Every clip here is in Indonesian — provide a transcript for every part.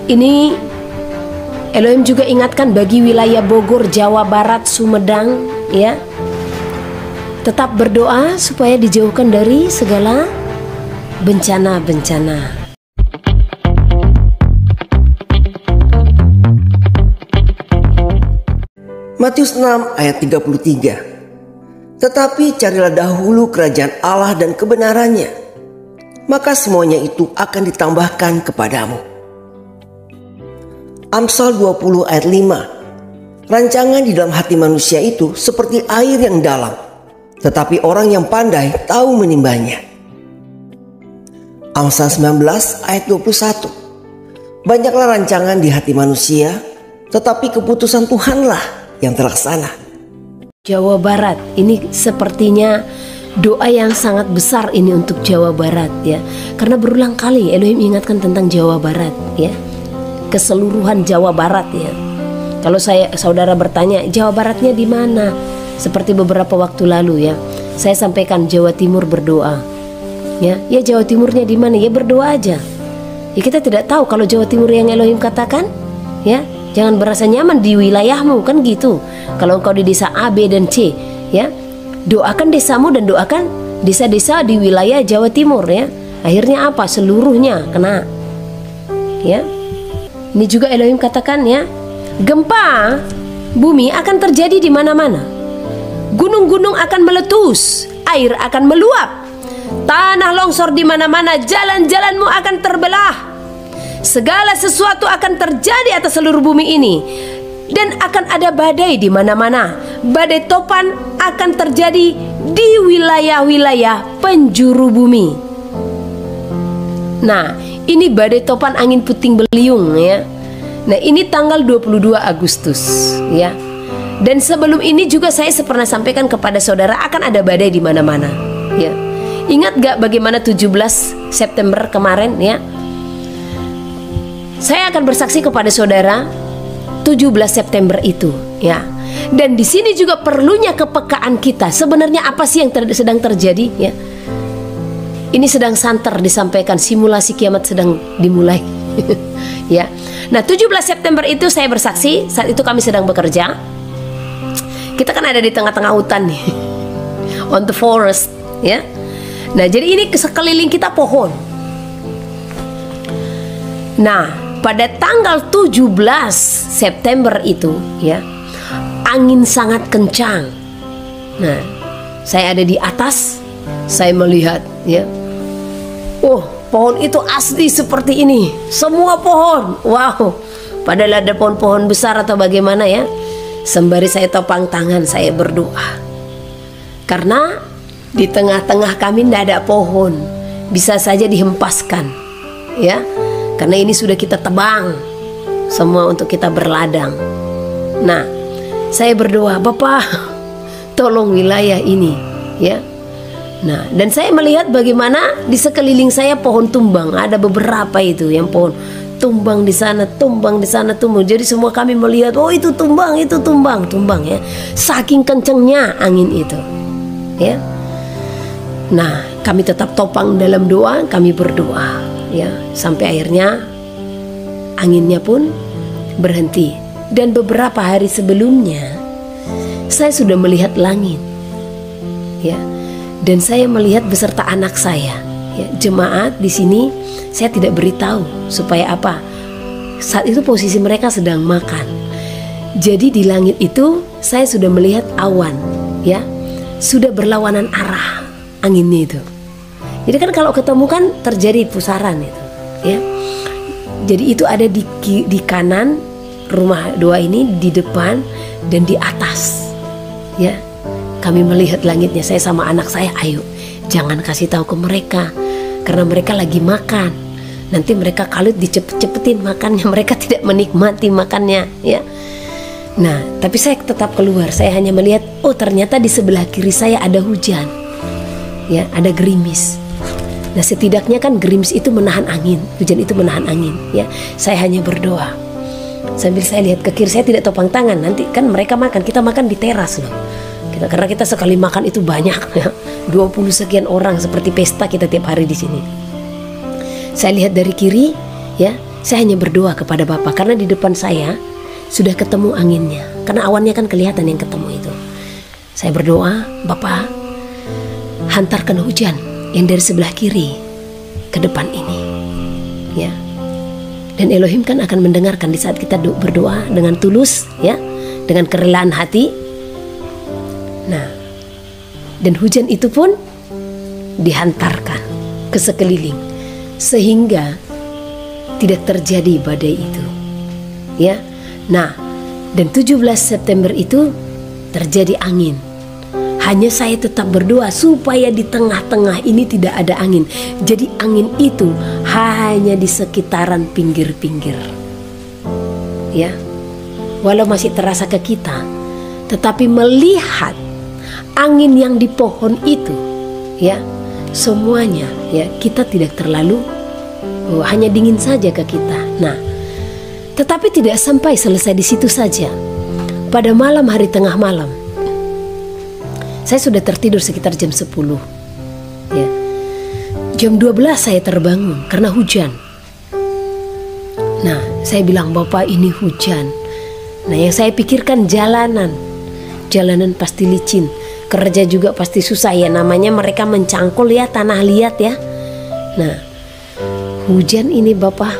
Ini Elohim juga ingatkan bagi wilayah Bogor, Jawa Barat, Sumedang, ya. Tetap berdoa supaya dijauhkan dari segala bencana-bencana. Matius 6 ayat 33. Tetapi carilah dahulu kerajaan Allah dan kebenarannya, maka semuanya itu akan ditambahkan kepadamu. Amsal 20 ayat 5. Rancangan di dalam hati manusia itu seperti air yang dalam, tetapi orang yang pandai tahu menimbanya. Amsal 19 ayat 21. Banyaklah rancangan di hati manusia, tetapi keputusan Tuhanlah yang terlaksana. Jawa Barat, ini sepertinya doa yang sangat besar ini untuk Jawa Barat, ya. Karena berulang kali Elohim ingatkan tentang Jawa Barat, ya. Keseluruhan Jawa Barat, ya. Kalau saudara bertanya Jawa Baratnya di mana, seperti beberapa waktu lalu, ya, saya sampaikan Jawa Timur berdoa, ya Jawa Timurnya di mana, ya berdoa aja. Ya kita tidak tahu kalau Jawa Timur yang Elohim katakan, ya jangan berasa nyaman di wilayahmu, kan gitu. Kalau engkau di desa A, B, dan C, ya doakan desamu dan doakan desa-desa di wilayah Jawa Timur, ya. Akhirnya apa? Seluruhnya kena, ya. Ini juga Elohim katakan, ya, gempa bumi akan terjadi di mana-mana. Gunung-gunung akan meletus, air akan meluap, tanah longsor di mana-mana, jalan-jalanmu akan terbelah. Segala sesuatu akan terjadi atas seluruh bumi ini, dan akan ada badai di mana-mana. Badai topan akan terjadi di wilayah-wilayah penjuru bumi. Nah, ini badai topan angin puting beliung, ya. Nah, ini tanggal 22 Agustus, ya. Dan sebelum ini juga saya pernah sampaikan kepada saudara akan ada badai di mana-mana, ya. Ingat gak bagaimana 17 September kemarin, ya? Saya akan bersaksi kepada saudara 17 September itu, ya. Dan di sini juga perlunya kepekaan kita. Sebenarnya apa sih yang sedang terjadi, ya? Ini sedang santer disampaikan, simulasi kiamat sedang dimulai. Ya. Nah, 17 September itu saya bersaksi, saat itu kami sedang bekerja. Kita kan ada di tengah-tengah hutan nih. On the forest, ya. Nah, jadi ini sekeliling kita pohon. Nah, pada tanggal 17 September itu, ya, angin sangat kencang. Nah, saya ada di atas, saya melihat, ya, oh, pohon itu asli seperti ini, semua pohon, wow. Padahal ada pohon-pohon besar atau bagaimana, ya. Sembari saya topang tangan, saya berdoa, karena di tengah-tengah kami tidak ada pohon, bisa saja dihempaskan, ya. Karena ini sudah kita tebang semua untuk kita berladang. Nah, saya berdoa, Bapak, tolong wilayah ini, ya. Nah, dan saya melihat bagaimana di sekeliling saya pohon tumbang. Ada beberapa itu yang pohon tumbang di sana, tumbang di sana, tumbang. Jadi semua kami melihat, oh itu tumbang, tumbang, ya. Saking kencengnya angin itu, ya. Nah, kami tetap topang dalam doa, kami berdoa, ya, sampai akhirnya anginnya pun berhenti. Dan beberapa hari sebelumnya saya sudah melihat langit, ya, dan saya melihat beserta anak saya, ya, jemaat di sini. Saya tidak beritahu supaya apa? Saat itu posisi mereka sedang makan. Jadi di langit itu saya sudah melihat awan, ya, sudah berlawanan arah anginnya itu. Jadi kan kalau ketemu kan terjadi pusaran itu, ya. Jadi itu ada di kanan rumah doa ini, di depan dan di atas, ya. Kami melihat langitnya. Saya sama anak saya, ayo jangan kasih tahu ke mereka, karena mereka lagi makan. Nanti mereka kalut dicepet-cepetin makannya, mereka tidak menikmati makannya, ya. Nah, tapi saya tetap keluar. Saya hanya melihat, oh ternyata di sebelah kiri saya ada hujan, ya, ada gerimis. Nah, setidaknya kan gerimis itu menahan angin, hujan itu menahan angin, ya. Saya hanya berdoa sambil saya lihat ke kiri. Saya tidak topang tangan. Nanti kan mereka makan, kita makan di teras loh. Karena kita sekali makan itu banyak, ya. 20 sekian orang, seperti pesta kita tiap hari di sini. Saya lihat dari kiri, ya. Saya hanya berdoa kepada Bapak karena di depan saya sudah ketemu anginnya. Karena awannya kan kelihatan yang ketemu itu. Saya berdoa, Bapak, hantarkan hujan yang dari sebelah kiri ke depan ini. Ya. Dan Elohim kan akan mendengarkan di saat kita berdoa dengan tulus, ya, dengan kerelaan hati. Nah, dan hujan itu pun dihantarkan ke sekeliling sehingga tidak terjadi badai itu, ya. Nah, dan 17 September itu terjadi angin. Hanya saya tetap berdoa supaya di tengah-tengah ini tidak ada angin. Jadi angin itu hanya di sekitaran pinggir-pinggir, ya. Walau masih terasa ke kita, tetapi melihat angin yang di pohon itu, ya, semuanya, ya, kita tidak terlalu hanya dingin saja ke kita. Nah, tetapi tidak sampai selesai di situ saja. Pada malam hari tengah malam, saya sudah tertidur sekitar jam 10. Ya. Jam 12 saya terbangun karena hujan. Nah, saya bilang, Bapak, ini hujan. Nah, yang saya pikirkan jalanan pasti licin. Kerja juga pasti susah, ya, namanya mereka mencangkul, ya, tanah liat, ya. Nah, hujan ini Bapak,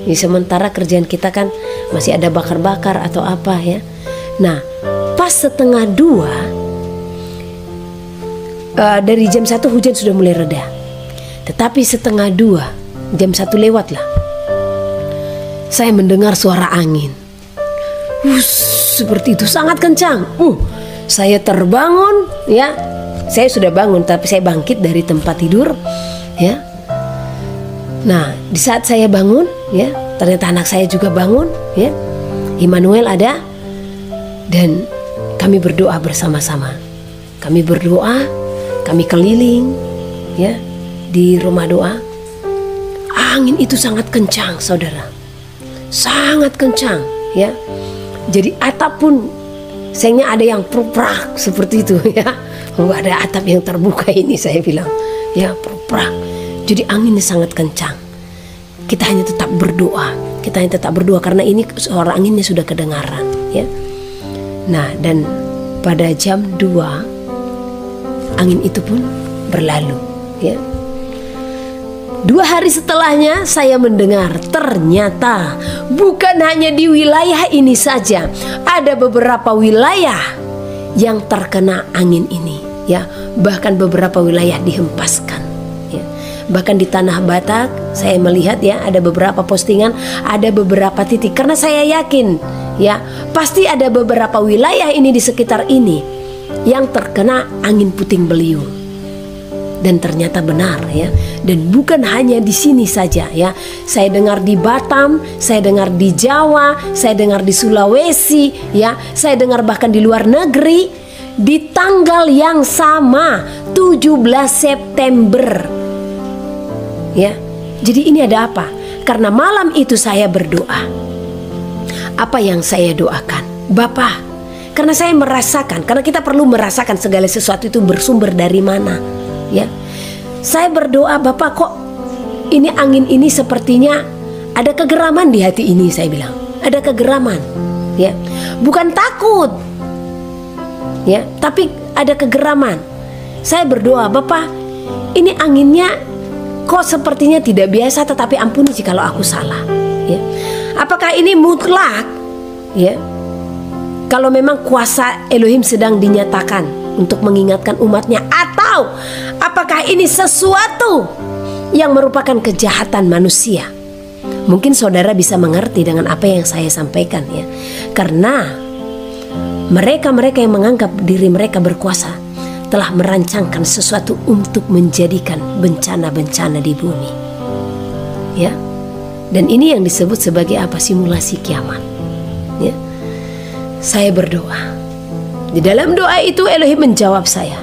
ya, sementara kerjaan kita kan masih ada bakar-bakar atau apa, ya. Nah, pas setengah 2, dari jam 1 hujan sudah mulai reda. Tetapi setengah 2, jam 1 lewat lah, saya mendengar suara angin. Seperti itu, sangat kencang. Saya terbangun, ya. Saya sudah bangun, tapi saya bangkit dari tempat tidur, ya. Nah, di saat saya bangun, ya, ternyata anak saya juga bangun, ya. Immanuel ada, dan kami berdoa bersama-sama. Kami berdoa, kami keliling, ya, di rumah doa. Angin itu sangat kencang, saudara, sangat kencang, ya. Jadi atap pun sayangnya ada yang pruprak seperti itu, ya. Ada atap yang terbuka ini, saya bilang, ya, pruprak. Jadi anginnya sangat kencang. Kita hanya tetap berdoa. Karena ini suara anginnya sudah kedengaran, ya. Nah, dan pada jam 2 angin itu pun berlalu, ya. 2 hari setelahnya saya mendengar ternyata bukan hanya di wilayah ini saja, ada beberapa wilayah yang terkena angin ini, ya. Bahkan beberapa wilayah dihempaskan, ya. Bahkan di Tanah Batak saya melihat, ya, ada beberapa postingan, ada beberapa titik. Karena saya yakin, ya, pasti ada beberapa wilayah ini di sekitar ini yang terkena angin puting beliung. Dan ternyata benar, ya. Dan bukan hanya di sini saja, ya. Saya dengar di Batam, saya dengar di Jawa, saya dengar di Sulawesi, ya. Saya dengar bahkan di luar negeri di tanggal yang sama, 17 September. Ya. Jadi ini ada apa? Karena malam itu saya berdoa. Apa yang saya doakan? Bapak, karena saya merasakan, karena kita perlu merasakan segala sesuatu itu bersumber dari mana, ya. Saya berdoa, Bapak, kok ini angin ini sepertinya ada kegeraman di hati ini, saya bilang. Ada kegeraman, ya. Bukan takut, ya, tapi ada kegeraman. Saya berdoa, Bapak, ini anginnya kok sepertinya tidak biasa, tetapi ampuni jikalau aku salah, ya. Apakah ini mutlak, ya? Kalau memang kuasa Elohim sedang dinyatakan untuk mengingatkan umatnya, atau apakah ini sesuatu yang merupakan kejahatan manusia? Mungkin saudara bisa mengerti dengan apa yang saya sampaikan, ya. Karena mereka-mereka yang menganggap diri mereka berkuasa telah merancangkan sesuatu untuk menjadikan bencana-bencana di bumi, ya. Dan ini yang disebut sebagai apa? Simulasi kiamat, ya. Saya berdoa. Di dalam doa itu Elohim menjawab saya.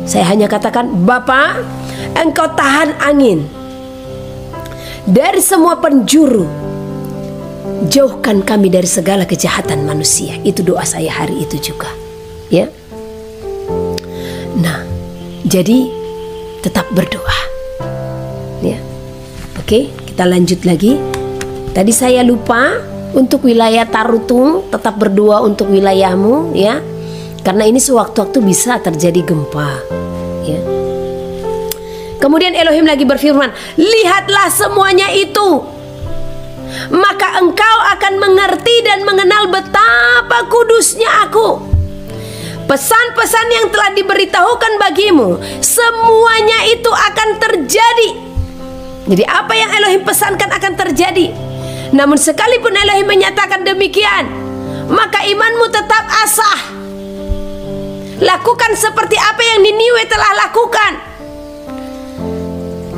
Saya hanya katakan, Bapak, Engkau tahan angin dari semua penjuru. Jauhkan kami dari segala kejahatan manusia. Itu doa saya hari itu juga, ya. Nah, jadi tetap berdoa, ya. Oke, kita lanjut lagi. Tadi saya lupa untuk wilayah Tarutung, tetap berdoa untuk wilayahmu ya. Karena ini sewaktu-waktu bisa terjadi gempa ya. Kemudian Elohim lagi berfirman, lihatlah semuanya itu, maka engkau akan mengerti dan mengenal betapa kudusnya aku. Pesan-pesan yang telah diberitahukan bagimu, semuanya itu akan terjadi. Jadi apa yang Elohim pesankan akan terjadi. Namun sekalipun Elohim menyatakan demikian, maka imanmu tetap asah. Lakukan seperti apa yang Niniwe telah lakukan.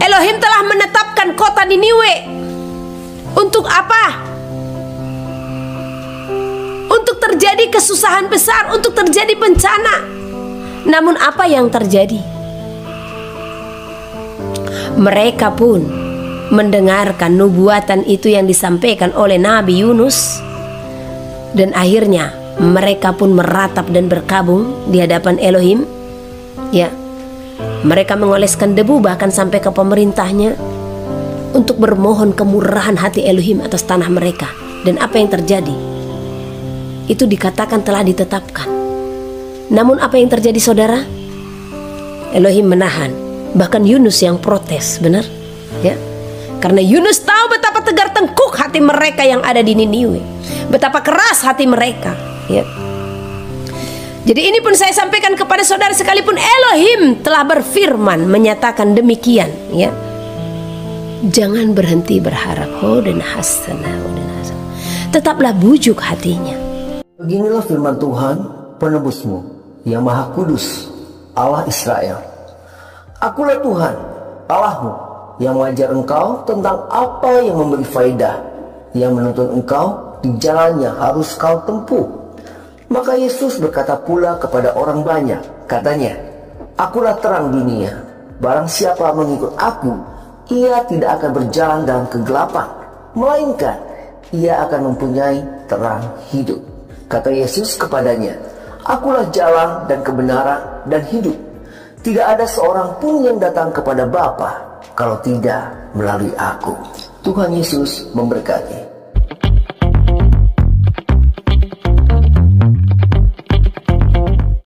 Elohim telah menetapkan kota Niniwe. Untuk apa? Untuk terjadi kesusahan besar, untuk terjadi bencana. Namun apa yang terjadi? Mereka pun mendengarkan nubuatan itu yang disampaikan oleh Nabi Yunus. Dan akhirnya mereka pun meratap dan berkabung di hadapan Elohim. Ya, mereka mengoleskan debu bahkan sampai ke pemerintahnya untuk bermohon kemurahan hati Elohim atas tanah mereka. Dan apa yang terjadi? Itu dikatakan telah ditetapkan. Namun apa yang terjadi saudara? Elohim menahan. Bahkan Yunus yang protes, benar? Ya. Karena Yunus tahu betapa tegar tengkuk hati mereka yang ada di Niniwe. Betapa keras hati mereka, ya. Jadi ini pun saya sampaikan kepada saudara, sekalipun Elohim telah berfirman menyatakan demikian, ya. Jangan berhenti berharap. Tetaplah bujuk hatinya. Beginilah firman Tuhan penebusmu yang maha kudus, Allah Israel. Akulah Tuhan Allahmu yang mengajar engkau tentang apa yang memberi faedah, yang menuntun engkau di jalan yang harus kau tempuh. Maka Yesus berkata pula kepada orang banyak, katanya, akulah terang dunia. Barang siapa mengikut aku, ia tidak akan berjalan dalam kegelapan, melainkan ia akan mempunyai terang hidup. Kata Yesus kepadanya, akulah jalan dan kebenaran dan hidup. Tidak ada seorang pun yang datang kepada Bapa kalau tidak melalui aku. Tuhan Yesus memberkati.